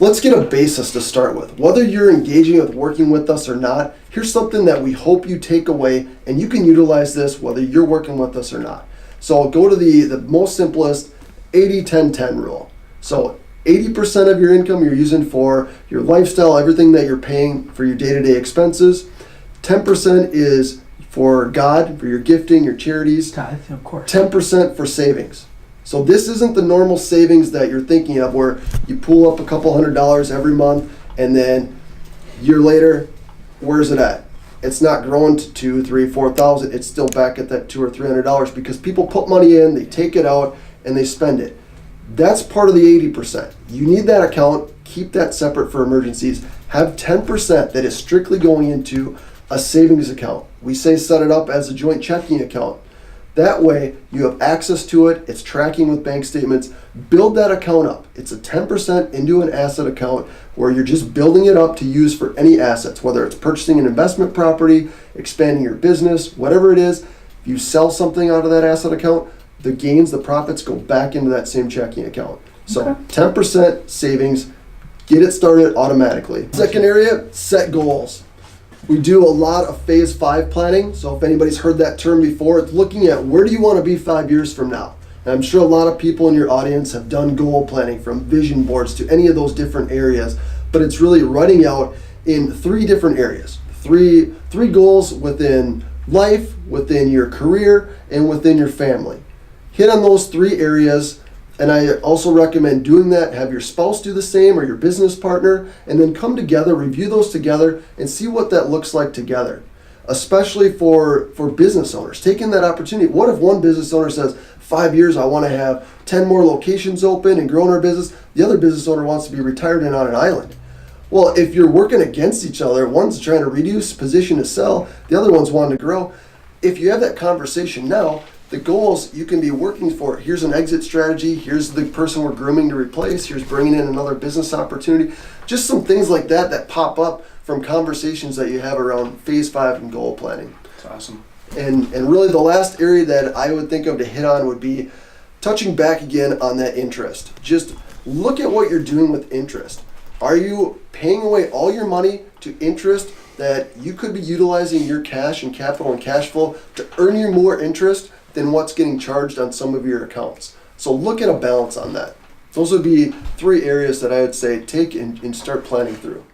let's get a basis to start with. Whether you're engaging with working with us or not, here's something that we hope you take away, and you can utilize this whether you're working with us or not. So go to the most simplest 80-10-10 rule. So 80% of your income you're using for your lifestyle, everything that you're paying for your day-to-day expenses. 10% is for God, for your gifting, your charities. Tithe, of course. 10% for savings. So this isn't the normal savings that you're thinking of where you pull up a couple $100 every month and then a year later, where's it at? It's not growing to $2,000, $3,000, $4,000. It's still back at that $200 or $300 because people put money in, they take it out, and they spend it. That's part of the 80%. You need that account. Keep that separate for emergencies. Have 10% that is strictly going into a savings account. We say set it up as a joint checking account. That way you have access to it. It's tracking with bank statements. Build that account up. It's a 10% into an asset account where you're just building it up to use for any assets, whether it's purchasing an investment property, expanding your business, whatever it is. If you sell something out of that asset account, the gains, the profits go back into that same checking account. So 10% savings, get it started automatically. Second area, set goals. We do a lot of phase 5 planning. So if anybody's heard that term before, it's looking at where do you want to be 5 years from now. And I'm sure a lot of people in your audience have done goal planning, from vision boards to any of those different areas, but it's really writing out in 3 different areas. Three goals within life, within your career, and within your family. Hit on those 3 areas, and I also recommend doing that. Have your spouse do the same or your business partner, and then come together, review those together, and see what that looks like together. Especially for business owners, taking that opportunity. What if one business owner says, 5 years, I want to have 10 more locations open and grow in our business. The other business owner wants to be retired and on an island. Well, if you're working against each other, one's trying to reduce position to sell, the other one's wanting to grow. If you have that conversation now, the goals you can be working for, here's an exit strategy, here's the person we're grooming to replace, here's bringing in another business opportunity. Just some things like that pop up from conversations that you have around phase 5 and goal planning. That's awesome. And really the last area that I would think of to hit on would be touching back again on that interest. Just look at what you're doing with interest. Are you paying away all your money to interest that you could be utilizing your cash and capital and cash flow to earn you more interest than what's getting charged on some of your accounts? So look at a balance on that. Those would be 3 areas that I would say take and start planning through.